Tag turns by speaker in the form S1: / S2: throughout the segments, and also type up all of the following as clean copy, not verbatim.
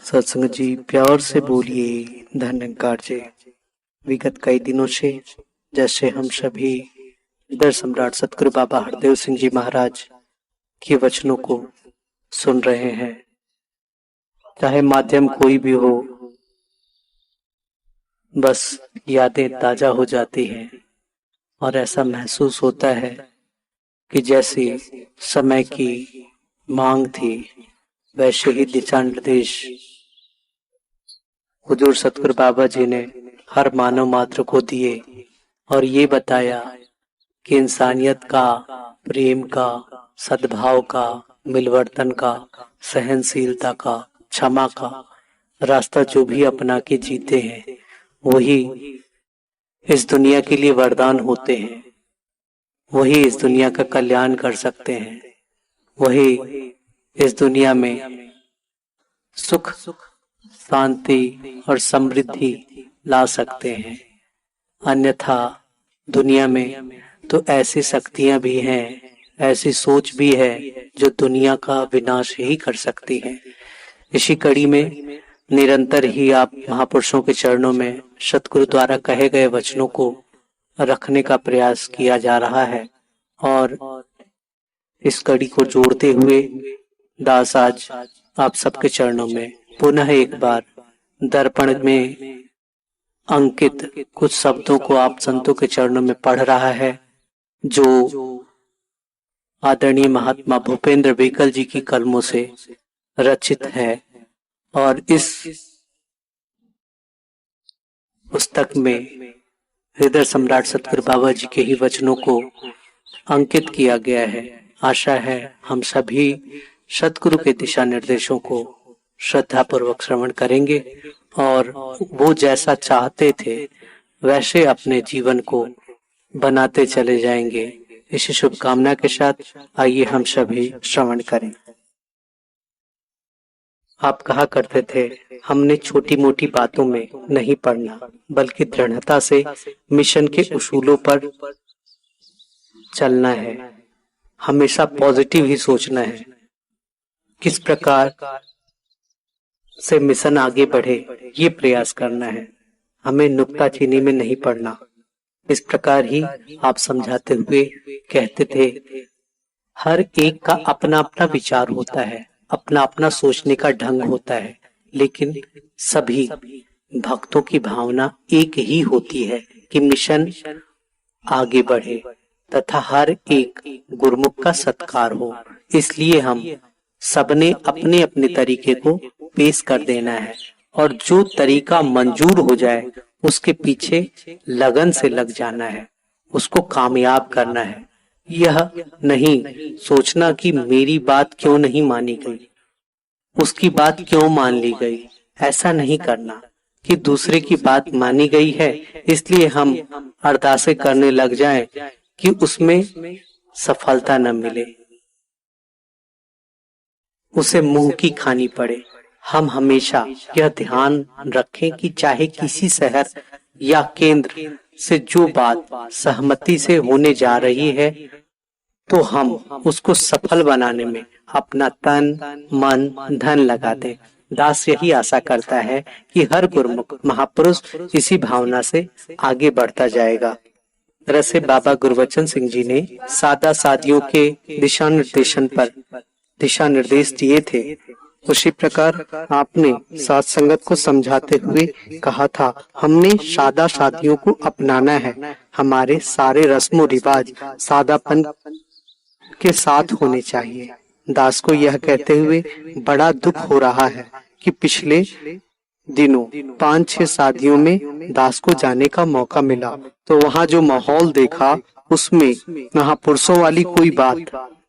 S1: सत्संग जी प्यार से बोलिए धन्यकार जी। विगत कई दिनों से जैसे हम सभी इधर सम्राट सतगुरु बाबा हरदेव सिंह जी महाराज के वचनों को सुन रहे हैं, चाहे माध्यम कोई भी हो, बस यादें ताजा हो जाती हैं और ऐसा महसूस होता है कि जैसे समय की मांग थी वैसे ही दिशा निर्देश हुजूर सतगुरु बाबा जी ने हर मानव मात्र को दिए और ये बताया कि इंसानियत का, प्रेम का, सद्भाव का, मिलवर्तन का, सहनशीलता का, क्षमा का रास्ता जो भी अपना के जीते हैं वही इस दुनिया के लिए वरदान होते हैं, वही इस दुनिया का कल्याण कर सकते हैं, वही इस दुनिया में सुख, शांति और समृद्धि ला सकते हैं। अन्यथा दुनिया में तो ऐसी शक्तियां भी हैं, ऐसी सोच भी है जो दुनिया का विनाश ही कर सकती है। इसी कड़ी में निरंतर ही आप महापुरुषों के चरणों में सतगुरु द्वारा कहे गए वचनों को रखने का प्रयास किया जा रहा है और इस कड़ी को जोड़ते हुए दास आज आप सबके चरणों में पुनः एक बार दर्पण में अंकित कुछ शब्दों को आप संतों के चरणों में पढ़ रहा है, जो आदरणीय महात्मा भूपेंद्र बेकल जी की कलमों से रचित है। और इस पुस्तक में हृदय सम्राट सतगुरु बाबा जी के ही वचनों को अंकित किया गया है। आशा है हम सभी सतगुरु के दिशा निर्देशों को श्रद्धा पूर्वक श्रवण करेंगे और वो जैसा चाहते थे वैसे अपने जीवन को बनाते चले जाएंगे। इसी शुभकामना के साथ आइए हम सभी श्रवण करें। आप कहा करते थे हमने छोटी मोटी बातों में नहीं पड़ना बल्कि दृढ़ता से मिशन के उसूलों पर चलना है, हमेशा पॉजिटिव ही सोचना है। किस प्रकार से मिशन आगे बढ़े ये प्रयास करना है, हमें नुक्ताचीनी में नहीं पड़ना। इस प्रकार ही आप समझाते हुए कहते थे हर एक का अपना अपना विचार होता है, अपना अपना सोचने का ढंग होता है, लेकिन सभी भक्तों की भावना एक ही होती है कि मिशन आगे बढ़े तथा हर एक गुरुमुख का सत्कार हो। इसलिए हम सबने अपने अपने तरीके को पेश कर देना है और जो तरीका मंजूर हो जाए उसके पीछे लगन से लग जाना है, उसको कामयाब करना है। यह नहीं सोचना कि मेरी बात क्यों नहीं मानी गई, उसकी बात क्यों मान ली गई। ऐसा नहीं करना कि दूसरे की बात मानी गई है इसलिए हम अरदासें करने लग जाएं कि उसमें सफलता न मिले, उसे मुंह की खानी पड़े। हम हमेशा यह ध्यान रखें कि चाहे किसी शहर या केंद्र से जो बात सहमति से होने जा रही है तो हम उसको सफल बनाने में अपना तन मन धन लगा दें। दास यही आशा करता है कि हर गुरुमुख महापुरुष इसी भावना से आगे बढ़ता जाएगा। रसे बाबा गुरबचन सिंह जी ने सादा सादियों के दिशा निर्देशन पर दिशा निर्देश दिए थे, उसी प्रकार आपने साथ संगत को समझाते हुए कहा था हमने सादा सादियों को अपनाना है। हमारे सारे रस्मो रिवाज सादापन के साथ होने चाहिए। दास को यह कहते हुए बड़ा दुख हो रहा है कि पिछले दिनों 5-6 शादियों में दास को जाने का मौका मिला तो वहाँ जो माहौल देखा उसमें महापुरुषों वाली कोई बात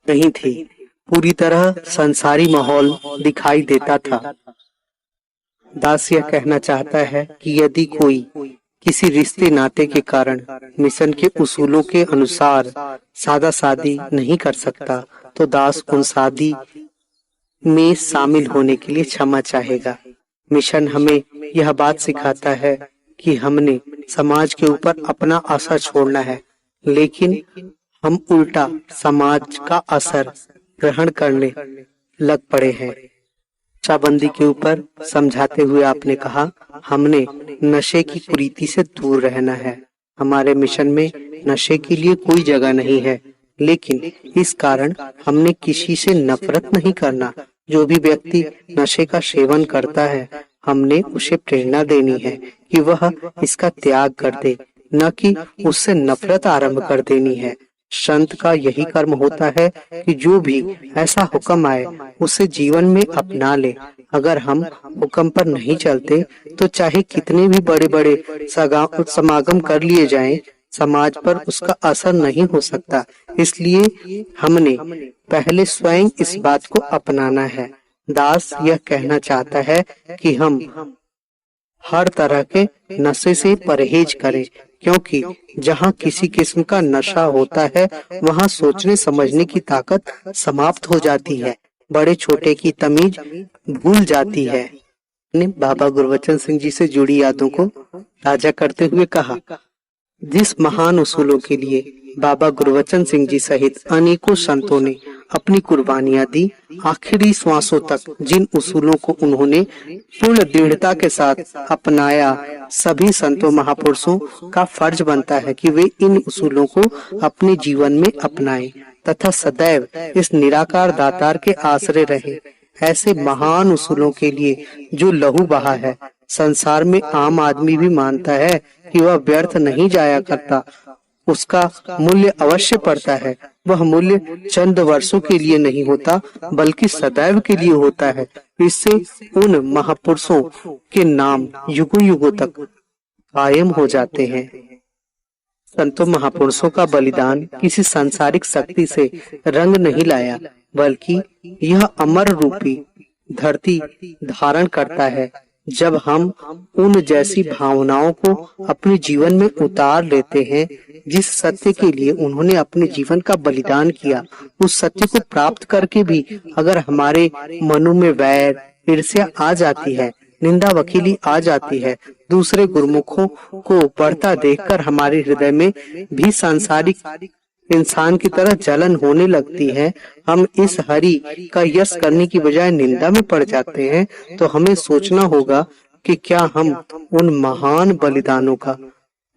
S1: नहीं थी, पूरी तरह संसारी माहौल दिखाई देता था। दास यह कहना चाहता है कि यदि कोई किसी रिश्ते नाते के कारण मिशन के उसूलों के अनुसार सादा शादी नहीं कर सकता तो दास उन शादी में शामिल होने के लिए क्षमा चाहेगा। मिशन हमें यह बात सिखाता है कि हमने समाज के ऊपर अपना असर छोड़ना है, लेकिन हम उल्टा समाज का असर ग्रहण करने लग पड़े हैं। नशाबंदी के ऊपर समझाते हुए आपने कहा, हमने नशे की कुरीति से दूर रहना है। हमारे मिशन में नशे के लिए कोई जगह नहीं है, लेकिन इस कारण हमने किसी से नफरत नहीं करना। जो भी व्यक्ति नशे का सेवन करता है, हमने उसे प्रेरणा देनी है कि वह इसका त्याग कर दे, न कि उससे नफरत आरंभ कर देनी है। संत का यही कर्म होता है कि जो भी ऐसा हुक्म आए उसे जीवन में अपना ले। अगर हम हुक्म पर नहीं चलते तो चाहे कितने भी बड़े बड़े समागम कर लिए जाएं, समाज पर उसका असर नहीं हो सकता। इसलिए हमने पहले स्वयं इस बात को अपनाना है। दास यह कहना चाहता है कि हम हर तरह के नशे से परहेज करें, क्योंकि जहाँ किसी किस्म का नशा होता है वहाँ सोचने समझने की ताकत समाप्त हो जाती है, बड़े छोटे की तमीज भूल जाती है। ने बाबा गुरबचन सिंह जी से जुड़ी यादों को ताजा करते हुए कहा, जिस महान उसूलों के लिए बाबा गुरबचन सिंह जी सहित अनेकों संतों ने अपनी कुर्बानियां दी, आखिरी श्वासों तक जिन उसूलों को उन्होंने पूर्ण दृढ़ता के साथ अपनाया, सभी संतों महापुरुषों का फर्ज बनता है कि वे इन उसूलों को अपने जीवन में अपनाएं तथा सदैव इस निराकार दातार के आश्रय रहे। ऐसे महान उसूलों के लिए जो लहू बहा है, संसार में आम आदमी भी मानता है कि वह व्यर्थ नहीं जाया करता, उसका मूल्य अवश्य पड़ता है। वह मूल्य चंद वर्षों के लिए नहीं होता, बल्कि सदैव के लिए होता है। इससे उन महापुरुषों के नाम युगों युगों तक कायम हो जाते हैं। संतों महापुरुषों का बलिदान किसी सांसारिक शक्ति से रंग नहीं लाया, बल्कि यह अमर रूपी धरती धारण करता है। जब हम उन जैसी भावनाओं को अपने जीवन में उतार लेते हैं जिस सत्य के लिए उन्होंने अपने जीवन का बलिदान किया, उस सत्य को प्राप्त करके भी अगर हमारे मनों में वैर ईर्ष्या आ जाती है, निंदा वकीली आ जाती है, दूसरे गुरुमुखों को बढ़ता देखकर हमारे हृदय में भी सांसारिक इंसान की तरह जलन होने लगती है, हम इस हरि का यश करने की बजाय निंदा में पड़ जाते हैं, तो हमें सोचना होगा कि क्या हम उन महान बलिदानों का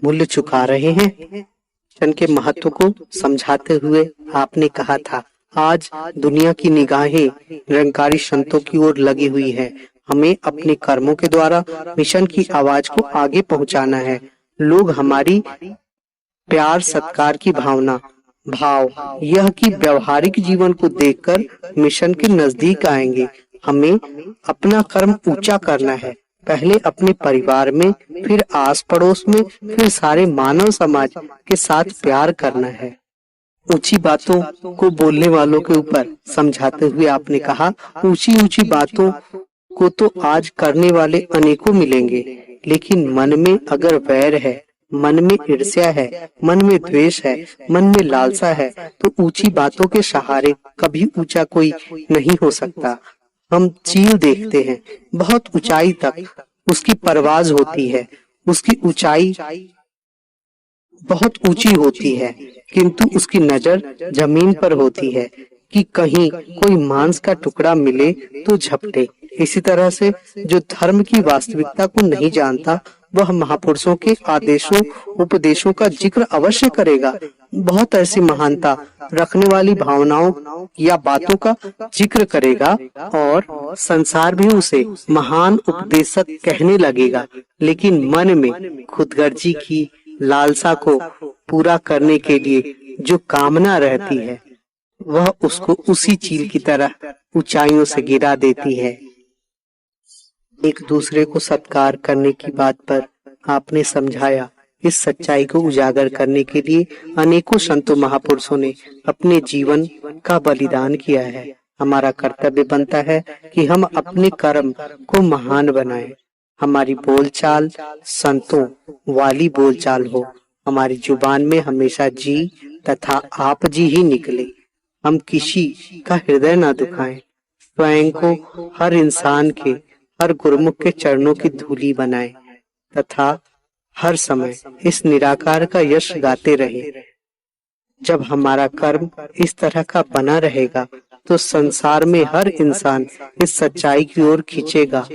S1: मूल्य चुका रहे हैं। क्षण के महत्व को समझाते हुए आपने कहा था, आज दुनिया की निगाहें निरंकारी संतों की ओर लगी हुई है। हमें अपने कर्मों के द्वारा मिशन की आवाज को आगे पहुंचाना है। लोग हमारी प्यार सत्कार की भाव यह कि व्यवहारिक जीवन को देखकर मिशन के नजदीक आएंगे। हमें अपना कर्म ऊंचा करना है, पहले अपने परिवार में, फिर आस पड़ोस में, फिर सारे मानव समाज के साथ प्यार करना है। ऊंची बातों को बोलने वालों के ऊपर समझाते हुए आपने कहा, ऊंची ऊंची बातों को तो आज करने वाले अनेकों मिलेंगे, लेकिन मन में अगर वैर है, मन में ईर्ष्या है, मन में द्वेष है, मन में लालसा है, तो ऊंची बातों के सहारे कभी ऊंचा कोई नहीं हो सकता। हम चील देखते हैं, बहुत ऊंचाई तक उसकी परवाज होती है, उसकी ऊंचाई बहुत ऊंची होती है, किंतु उसकी नजर जमीन पर होती है कि कहीं कोई मांस का टुकड़ा मिले तो झपटे। इसी तरह से जो धर्म की वास्तविकता को नहीं जानता, वह महापुरुषों के आदेशों उपदेशों का जिक्र अवश्य करेगा, बहुत ऐसी महानता रखने वाली भावनाओं या बातों का जिक्र करेगा और संसार भी उसे महान उपदेशक कहने लगेगा। लेकिन मन में खुदगर्जी की लालसा को पूरा करने के लिए जो कामना रहती है, वह उसको उसी चील की तरह ऊंचाइयों से गिरा देती है। एक दूसरे को सत्कार करने की बात पर आपने समझाया। इस सच्चाई को उजागर करने के लिए अनेकों संतों महापुरुषों ने अपने जीवन का बलिदान किया है। हमारा कर्तव्य बनता है कि हम अपने कर्म को महान बनाएं। हमारी बोलचाल संतों वाली बोलचाल हो, हमारी जुबान में हमेशा जी तथा आप जी ही निकले। हम किसी का हृदय ना दुखाएं, स्वयं को हर इंसान के, हर गुरुमुख के चरणों की धूली बनाएं तथा हर समय इस निराकार का यश गाते रहे। जब हमारा कर्म इस तरह का बना रहेगा तो संसार में हर इंसान इस सच्चाई की ओर खींचेगा